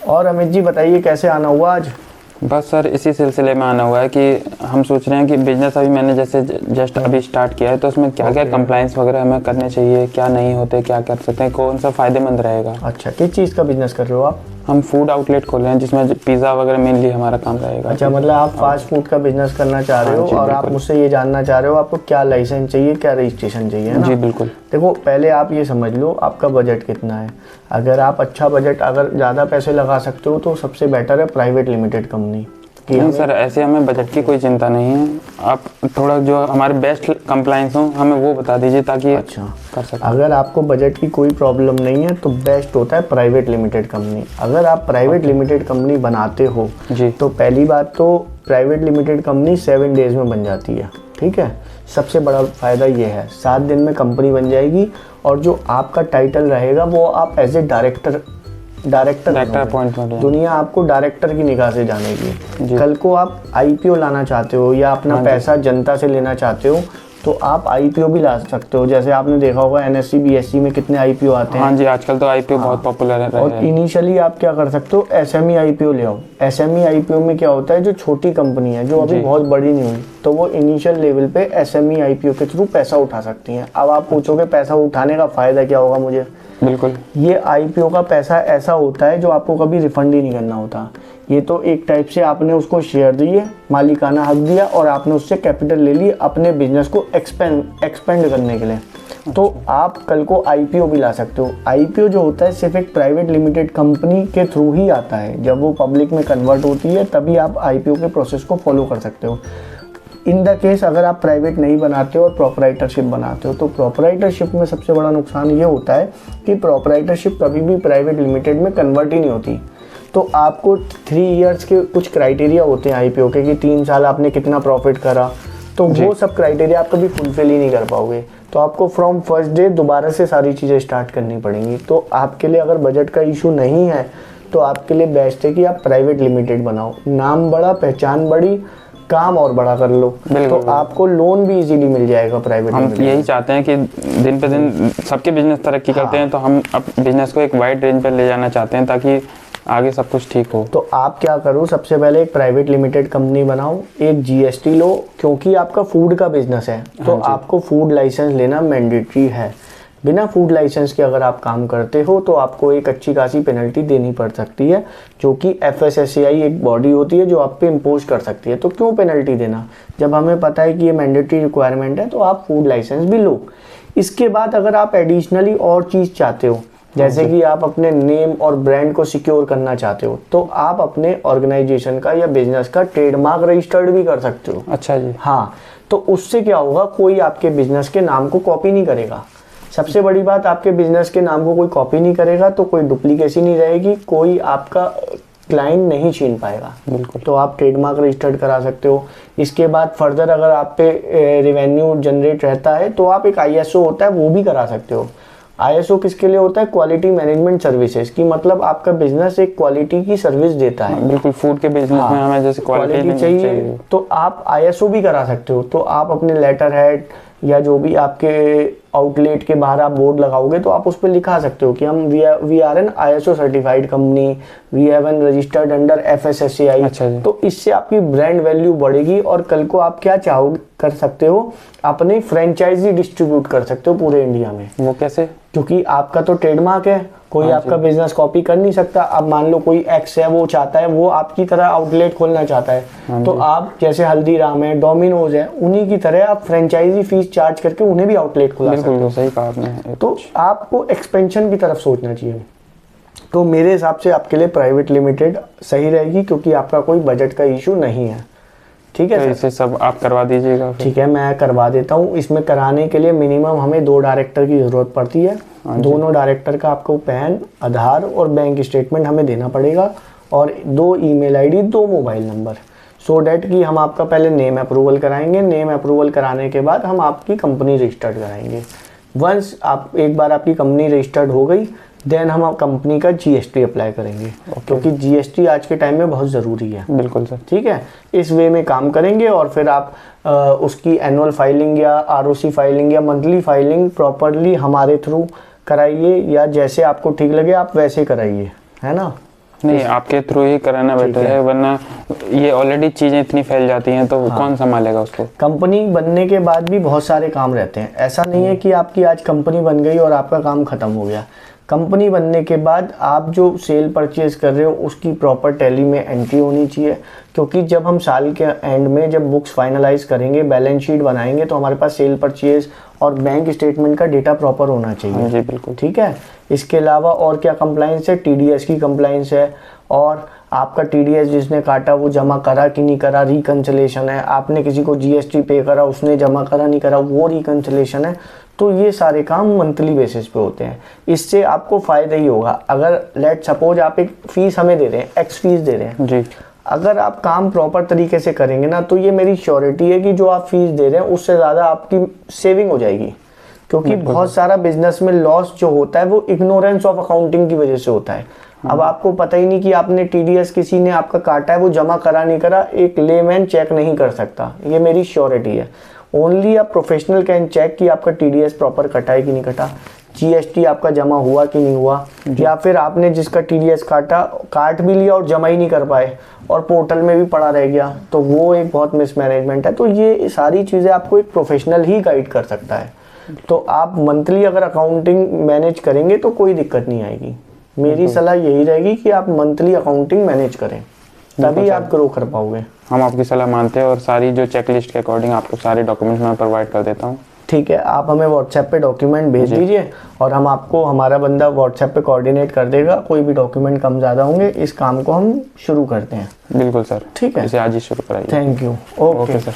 और अमित जी बताइए कैसे आना हुआ आज? बस सर इसी सिलसिले में आना हुआ है कि हम सोच रहे हैं कि बिजनेस अभी मैंने जैसे जस्ट अभी स्टार्ट किया है, तो उसमें क्या क्या कंप्लाइंस वगैरह हमें करने चाहिए, क्या नहीं होते, क्या कर सकते हैं, कौन सा फ़ायदेमंद रहेगा। अच्छा, किस चीज़ का बिजनेस कर रहे हो आप? हम फूड आउटलेट खोल रहे हैं जिसमें पिज़्ज़ा वगैरह मेनली हमारा काम रहेगा। अच्छा, मतलब आप फास्ट फूड का बिजनेस करना चाह रहे हो और आप मुझसे ये जानना चाह रहे हो आपको क्या लाइसेंस चाहिए, क्या रजिस्ट्रेशन चाहिए, है ना? जी बिल्कुल। देखो पहले आप ये समझ लो आपका बजट कितना है। अगर आप अच्छा बजट, अगर ज़्यादा पैसे लगा सकते हो तो सबसे बेटर है प्राइवेट लिमिटेड कंपनी। नहीं सर, ऐसे हमें बजट की कोई चिंता नहीं है। आप थोड़ा जो हमारे बेस्ट कंप्लाइंस हो हमें वो बता दीजिए ताकि अच्छा कर सकें। अगर आपको बजट की कोई प्रॉब्लम नहीं है तो बेस्ट होता है प्राइवेट लिमिटेड कंपनी। अगर आप प्राइवेट लिमिटेड कंपनी बनाते हो जी, तो पहली बात तो प्राइवेट लिमिटेड कंपनी 7 डेज़ में बन जाती है। ठीक है, सबसे बड़ा फ़ायदा ये है 7 दिन में कंपनी बन जाएगी और जो आपका टाइटल रहेगा वो आप एज ए डायरेक्टर अपॉइंटमेंट, दुनिया आपको डायरेक्टर की निगाह से जानेगी। कल को आप आईपीओ लाना चाहते हो या अपना पैसा जनता से लेना चाहते हो तो आप आईपीओ भी ला सकते हो। जैसे आपने देखा होगा एनएससी बीएससी में कितने आईपीओ आते हैं। हाँ जी, आजकल तो आईपीओ बहुत पॉपुलर है। और इनिशियली आप क्या कर सकते हो, एसएमई आईपीओ ले आओ। एसएमई आईपीओ में क्या होता है, जो छोटी कंपनी है जो अभी बहुत बड़ी नहीं हुई तो वो इनिशियल लेवल पे एसएमई आईपीओ के थ्रू पैसा उठा सकती हैं। अब आप पूछोगे पैसा उठाने का फायदा क्या होगा मुझे? बिल्कुल, ये आईपीओ का पैसा ऐसा होता है जो आपको कभी रिफंड ही नहीं करना होता। ये तो एक टाइप से आपने उसको शेयर दिए, मालिकाना हक दिया और आपने उससे कैपिटल ले ली अपने बिजनेस को एक्सपेंड करने के लिए। तो आप कल को आईपीओ भी ला सकते हो। आईपीओ जो होता है सिर्फ एक प्राइवेट लिमिटेड कंपनी के थ्रू ही आता है। जब वो पब्लिक में कन्वर्ट होती है तभी आप आईपीओ के प्रोसेस को फॉलो कर सकते हो। इन द केस अगर आप प्राइवेट नहीं बनाते हो और प्रोपराइटरशिप बनाते हो तो प्रोपराइटरशिप में सबसे बड़ा नुकसान ये होता है कि प्रोपराइटरशिप कभी भी प्राइवेट लिमिटेड में कन्वर्ट ही नहीं होती। तो आपको 3 इयर्स के कुछ क्राइटेरिया होते हैं आईपीओ के कि 3 साल आपने कितना प्रॉफिट करा, तो वो सब क्राइटेरिया आप कभी फुलफिल ही नहीं कर पाओगे। तो आपको फ्रॉम फर्स्ट डे दोबारा से सारी चीज़ें स्टार्ट करनी पड़ेंगी। तो आपके लिए अगर बजट का इशू नहीं है तो आपके लिए बेस्ट है कि आप प्राइवेट लिमिटेड बनाओ। नाम बड़ा, पहचान बड़ी, काम और बड़ा कर लो तो आपको लोन भी इजीली मिल जाएगा प्राइवेट। हम यही चाहते हैं कि दिन पे दिन सबके बिजनेस तरक्की करते हैं, तो हम अब बिजनेस को एक वाइड रेंज पर ले जाना चाहते हैं ताकि आगे सब कुछ ठीक हो। तो आप क्या करो, सबसे पहले एक प्राइवेट लिमिटेड कंपनी बनाओ, एक जीएसटी लो, क्योंकि आपका फूड का बिजनेस है तो आपको फूड लाइसेंस लेना मैंडेटरी है। बिना फूड लाइसेंस के अगर आप काम करते हो तो आपको एक अच्छी खासी पेनल्टी देनी पड़ सकती है, जो कि एफएसएसएआई एक बॉडी होती है जो आप पे इम्पोज कर सकती है। तो क्यों पेनल्टी देना जब हमें पता है कि ये मैंडेटरी रिक्वायरमेंट है, तो आप फूड लाइसेंस भी लो। इसके बाद अगर आप एडिशनली और चीज़ चाहते हो, जैसे कि आप अपने नेम और ब्रांड को सिक्योर करना चाहते हो, तो आप अपने ऑर्गेनाइजेशन का या बिजनेस का ट्रेडमार्क रजिस्टर्ड भी कर सकते हो। अच्छा जी। हाँ, तो उससे क्या होगा, कोई आपके बिजनेस के नाम को कॉपी नहीं करेगा। सबसे बड़ी बात, आपके बिजनेस के नाम को कोई कॉपी नहीं करेगा तो कोई डुप्लीकेसी नहीं रहेगी, कोई आपका क्लाइंट नहीं छीन पाएगा। बिल्कुल। तो आप ट्रेडमार्क रजिस्टर्ड करा सकते हो। इसके बाद फर्दर अगर आप पे रेवेन्यू जनरेट रहता है तो आप एक आईएसओ होता है वो भी करा सकते हो। आईएसओ किसके लिए होता है? क्वालिटी मैनेजमेंट सर्विसेज की, मतलब आपका बिजनेस एक क्वालिटी की सर्विस देता है। बिल्कुल, फूड के बिजनेस में हमें जैसे क्वालिटी चाहिए तो आप आईएसओ भी करा सकते हो। तो आप अपने लेटर हेड या जो भी आपके आउटलेट के बाहर आप बोर्ड लगाओगे तो आप उस पर लिखा सकते हो कि हम we are an ISO certified company, we have an registered under FSSAI. अच्छा जी। तो इससे आपकी ब्रांड वैल्यू बढ़ेगी और कल को आप क्या चाहो कर सकते हो, अपने फ्रेंचाइजी डिस्ट्रीब्यूट कर सकते हो पूरे इंडिया में। वो कैसे? क्योंकि आपका तो ट्रेडमार्क है, कोई आपका बिजनेस कॉपी कर नहीं सकता। अब मान लो कोई एक्स है, वो चाहता है, वो आपकी तरह आउटलेट खोलना चाहता है, तो आप जैसे हल्दीराम है, डोमिनोज है, उन्हीं की तरह आप फ्रेंचाइजी फीस चार्ज करके उन्हें भी आउटलेट खोला सकते हो। सही कहा आपने। तो आपको एक्सपेंशन की तरफ सोचना चाहिए। तो मेरे हिसाब से आपके लिए प्राइवेट लिमिटेड सही रहेगी क्योंकि आपका कोई बजट का इशू नहीं है। ठीक है, तो इसे सब आप करवा दीजिएगा। ठीक है, मैं करवा देता हूँ। इसमें कराने के लिए मिनिमम हमें 2 डायरेक्टर की ज़रूरत पड़ती है। दोनों डायरेक्टर का आपको पैन, आधार और बैंक स्टेटमेंट हमें देना पड़ेगा और 2 email ID, 2 mobile number, so that कि हम आपका पहले नेम अप्रूवल कराएंगे। नेम अप्रूवल कराने के बाद हम आपकी कंपनी रजिस्टर्ड कराएंगे। वंस आप एक बार आपकी कंपनी रजिस्टर्ड हो गई, देन हम कंपनी का जीएसटी अप्लाई करेंगे, क्योंकि जीएसटी आज के टाइम में बहुत ज़रूरी है। बिल्कुल सर। ठीक है, इस वे में काम करेंगे और फिर आप उसकी एनुअल फाइलिंग या आरओसी फाइलिंग या मंथली फाइलिंग प्रॉपरली हमारे थ्रू कराइए, या जैसे आपको ठीक लगे आप वैसे कराइए, है ना। नहीं, आपके थ्रू ही कराना बेटर है, वरना ये ऑलरेडी चीजें इतनी फैल जाती हैं तो कौन संभालेगा उसको। कंपनी बनने के बाद भी बहुत सारे काम रहते हैं, ऐसा नहीं है कि आपकी आज कंपनी बन गई और आपका काम खत्म हो गया। कंपनी बनने के बाद आप जो सेल परचेज कर रहे हो उसकी प्रॉपर टैली में एंट्री होनी चाहिए, क्योंकि जब हम साल के एंड में जब बुक्स फाइनलाइज करेंगे, बैलेंस शीट बनाएंगे, तो हमारे पास सेल परचेज और बैंक स्टेटमेंट का डेटा प्रॉपर होना चाहिए। जी बिल्कुल। ठीक है। इसके अलावा और क्या कंप्लाइंस है, टीडीएस की कंप्लाइंस है, और आपका टीडीएस जिसने काटा वो जमा करा कि नहीं करा, रिकंसिलेशन है, आपने किसी को जीएसटी पे करा उसने जमा करा नहीं करा, वो रिकंसिलेशन है। तो ये सारे काम मंथली बेसिस पे होते हैं, इससे आपको फ़ायदा ही होगा। अगर लेट सपोज आप एक फ़ीस हमें दे रहे हैं, एक्स फीस दे रहे हैं जी, अगर आप काम प्रॉपर तरीके से करेंगे ना, तो ये मेरी श्योरिटी है कि जो आप फीस दे रहे हैं उससे ज़्यादा आपकी सेविंग हो जाएगी। क्योंकि बहुत सारा बिजनेस में लॉस जो होता है वो इग्नोरेंस ऑफ अकाउंटिंग की वजह से होता है। अब आपको पता ही नहीं कि आपने टीडीएस किसी ने आपका काटा है, वो जमा करा नहीं करा, एक लेमैन चेक नहीं कर सकता, ये मेरी श्योरिटी है। Only a professional can check कि आपका टीडीएस प्रॉपर कटा है कि नहीं कटा, जीएसटी आपका जमा हुआ कि नहीं हुआ, या फिर आपने जिसका टीडीएस काट भी लिया और जमा ही नहीं कर पाए और पोर्टल में भी पड़ा रह गया, तो वो एक बहुत मिसमैनेजमेंट है। तो ये सारी चीज़ें आपको एक प्रोफेशनल ही गाइड कर सकता है। तो आप मंथली अगर अकाउंटिंग मैनेज करेंगे तो कोई दिक्कत नहीं आएगी। मेरी सलाह यही रहेगी कि आप मंथली अकाउंटिंग मैनेज करें, तभी आप ग्रो कर पाओगे। हम आपकी सलाह मानते हैं और सारी जो चेकलिस्ट के अकॉर्डिंग आपको सारे डॉक्यूमेंट्स मैं प्रोवाइड कर देता हूँ। ठीक है, आप हमें व्हाट्सएप पे डॉक्यूमेंट भेज दीजिए और हम आपको, हमारा बंदा व्हाट्सएप पे कोऑर्डिनेट कर देगा। कोई भी डॉक्यूमेंट कम ज़्यादा होंगे, इस काम को हम शुरू करते हैं। बिल्कुल सर, ठीक है, इसे आज ही शुरू कराइए। Thank you. Okay sir.